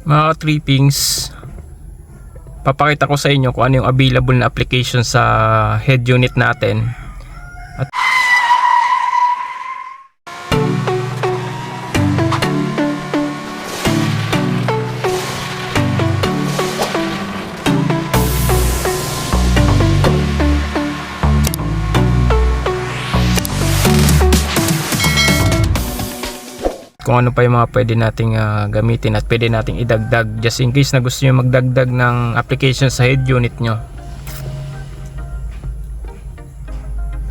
Mga trippings, papakita ko sa inyo kung ano yung available na application sa head unit natin. At kung ano pa yung mga pwede nating gamitin at pwede nating idagdag just in case na gusto nyo magdagdag ng application sa head unit nyo.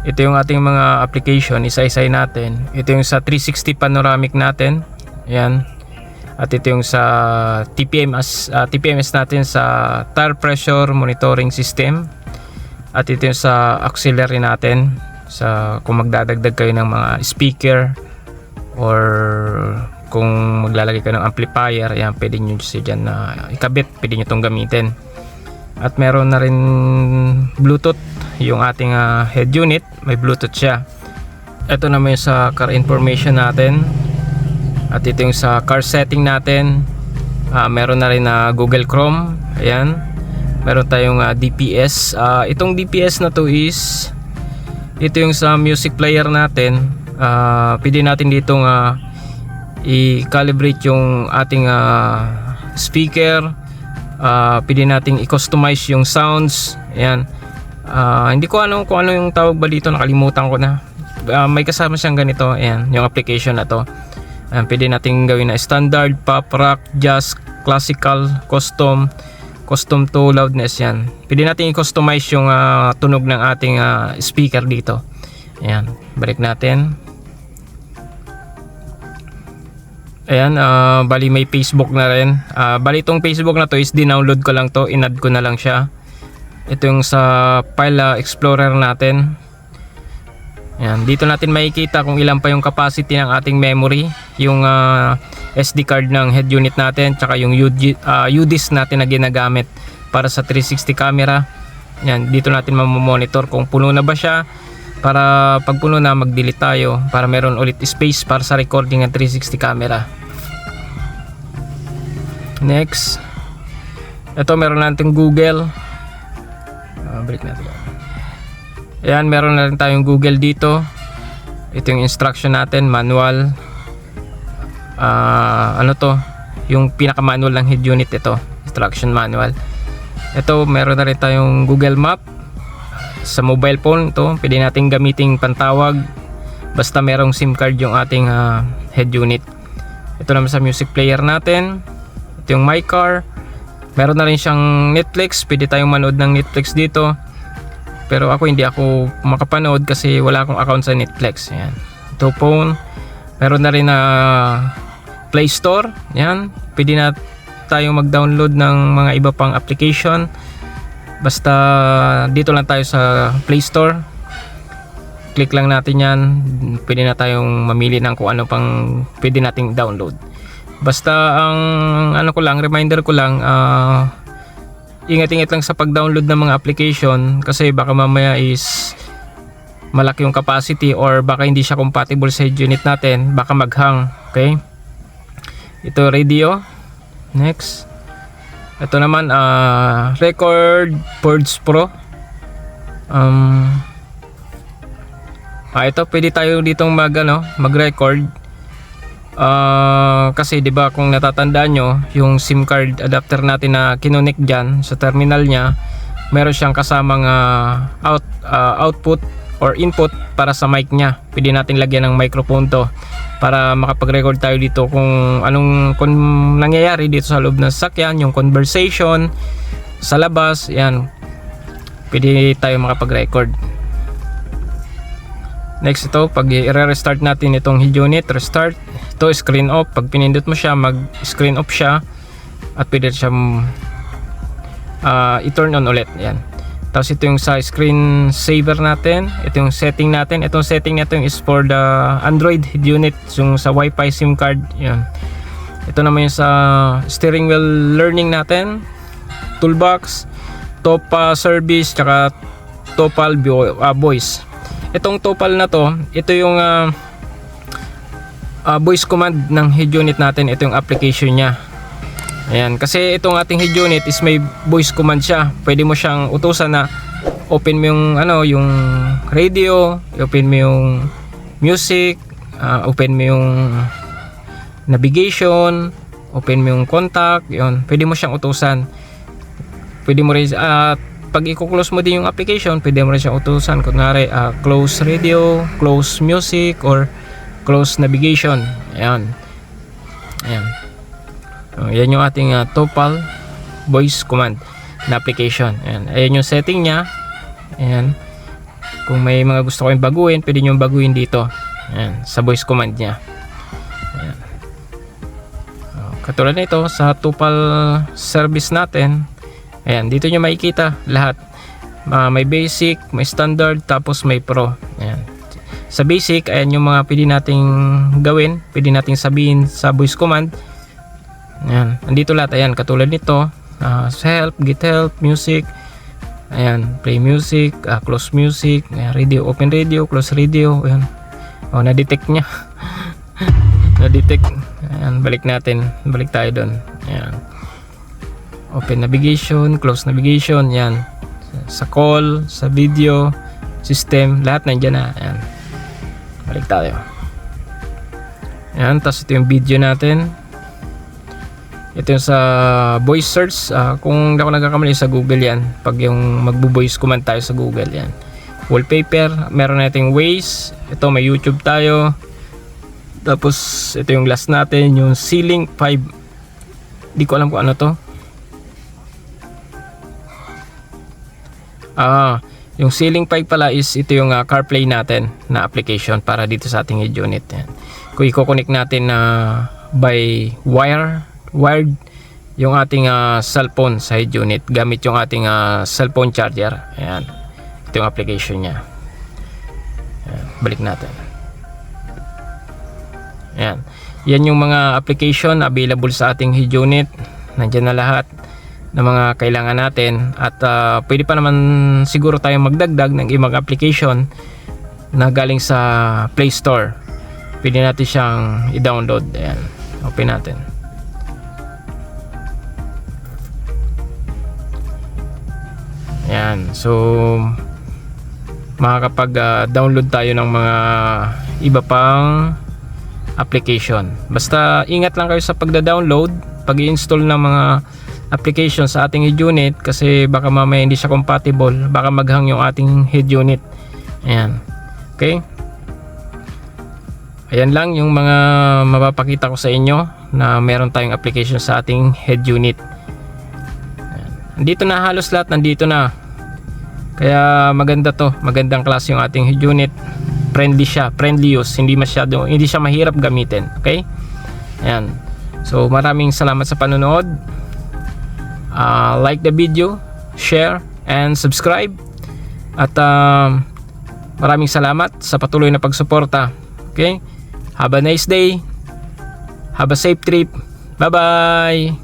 Ito yung ating mga application, isa-isay natin. Ito yung sa 360 panoramic natin, ayan. At ito yung sa TPMS natin sa tire pressure monitoring system. At ito yung sa auxiliary natin, sa kung magdadagdag kayo ng mga speaker or kung maglalagay ka ng amplifier, ayan, pwede nyo siya dyan na ikabit, pwede nyo itong gamitin. At meron na rin Bluetooth yung ating head unit, may Bluetooth siya. Ito naman yung sa car information natin. At ito yung sa car setting natin. Meron na rin Google Chrome, ayan. Meron tayong DPS. Itong DPS na to is ito yung sa music player natin. Pwede natin ditong i-calibrate yung ating speaker. Pwede nating i-customize yung sounds, ayan. Hindi ko alam kung ano yung tawag ba dito, nakalimutan ko na. May kasama siyang ganito, ayan, yung application na to. Pwede nating gawin na standard, pop, rock, jazz, classical, custom to loudness, yan. Pwede nating i-customize yung tunog ng ating speaker dito. Ayan, balik natin. Ayan, bali may Facebook na rin. Bali itong Facebook na to is dinownload ko lang to, in-add ko na lang siya. Ito yung sa file explorer natin. Ayan, dito natin makikita kung ilan pa yung capacity ng ating memory, yung SD card ng head unit natin, tsaka yung UDIS natin na ginagamit para sa 360 camera. Ayan, dito natin mamomonitor kung puno na ba siya, para pag puno na mag-delete tayo para meron ulit space para sa recording ng 360 camera. Next, ito meron natin Google. Balik natin. Ayan, meron na rin tayong Google dito. Ito yung instruction natin, manual. Ano to? Yung pinaka-manual ng head unit, ito, instruction manual. Ito, meron na rin tayong Google Map. Sa mobile phone to, pwede nating gamiting pantawag basta merong SIM card yung ating head unit. Ito naman sa music player natin. Ito yung my car. Meron na rin siyang Netflix, pwede tayong manood ng Netflix dito. Pero hindi ako makapanood kasi wala akong account sa Netflix. Ayan. Ito phone. Meron na rin Play Store. Ayan. Pwede na tayong mag-download ng mga iba pang application. Basta dito lang tayo sa Play Store. Click lang natin yan. Pwede na tayong mamili ng kung ano pang pwede nating download. Basta ang reminder ko lang, ingat-ingat lang sa pag-download ng mga application kasi baka mamaya is malaki yung capacity or baka hindi siya compatible sa head unit natin, baka mag-hang. Okay? Ito radio. Next. Ito naman Record Boards Pro. Ito pwede tayo ditong mag-record. Kasi 'di ba kung natatandaan nyo, yung SIM card adapter natin na kinonek diyan sa terminal niya, meron siyang kasamang output or input para sa mic niya. Pwede natin lagyan ng microphone to para makapag-record tayo dito kung kung nangyayari dito sa loob ng sasakyan, yung conversation sa labas, yan. Pwede tayo makapag-record. Next, ito, pag i-restart natin itong head unit, restart. Ito, screen off. Pag pinindot mo siya, mag-screen off siya at pwede siya i-turn on ulit. Yan. Tapos ito yung sa screen saver natin. Ito yung setting natin. Itong setting natin is for the Android head unit, yung sa Wi-Fi SIM card. Yan. Ito naman yung sa steering wheel learning natin, toolbox, Topa service, tsaka Topal voice. Itong Topal na to, ito yung voice command ng head unit natin. Ito yung application nya. Ayan, kasi itong ating head unit is may voice command siya. Pwede mo siyang utusan na open mo yung yung radio, open mo yung music, open mo yung navigation, open mo yung contact, yun. Pwede mo siyang utusan. Pwede mo rin pag i-close mo din yung application, pwede mo rin siyang utusan. Kunwari, close radio, close music, or close navigation. Ayan. Ayan. Yan yung ating Topal voice command na application. Ayan. Ayan yung setting niya. Ayan. Kung may mga gusto kayong baguhin, pwede nyo baguhin dito. Ayan. Sa voice command niya. Ayan. Katulad nito sa Topal service natin. Ayan. Dito nyo makikita lahat. May basic, may standard, tapos may pro. Ayan. Sa basic, ayan yung mga pwede nating gawin. Pwede nating sabihin sa voice command. Ayan, andito lahat. Ayan, katulad nito, help, get help, music. Ayan, play music, close music, ayan, radio, open radio, close radio. Ayan, na-detect nya. Na-detect. Ayan, balik natin, balik tayo doon. Ayan, open navigation, close navigation. Ayan, sa call, sa video system, lahat nandiyan na. Ayan, balik tayo. Ayan, tapos ito yung video natin. Ito yung sa voice search. Kung hindi ako nagkakamali, sa Google yan. Pag yung magbo-voice command tayo sa Google yan. Wallpaper, meron nating Waze. Ito, may YouTube tayo. Tapos ito yung last natin, yung Ceiling 5. Di ko alam kung ano to. Yung Ceiling 5 pala is ito yung CarPlay natin na application para dito sa ating head unit. Yan. Kung i-connect natin by wired yung ating cellphone sa head unit gamit yung ating cellphone charger. Ayan, ito yung application nya. Ayan, balik natin. Ayan, yan yung mga application available sa ating head unit. Nandyan na lahat ng mga kailangan natin at pwede pa naman siguro tayong magdagdag ng ibang application na galing sa Play Store. Pwede natin siyang i-download. Ayan, open natin. Ayan, so makakapag-download tayo ng mga iba pang application. Basta ingat lang kayo sa pagda-download, pag-i-install ng mga application sa ating head unit kasi baka mamaya hindi siya compatible, baka maghang yung ating head unit. Ayan, okay. Ayan lang yung mga mapapakita ko sa inyo na meron tayong application sa ating head unit. Nandito na halos lahat, nandito na. Kaya maganda to, magandang klase yung ating head unit. Friendly siya, friendly use, hindi siya mahirap gamitin, okay? Ayan. So maraming salamat sa panonood. Like the video, share and subscribe. At maraming salamat sa patuloy na pagsuporta. Okay? Have a nice day. Have a safe trip. Bye-bye.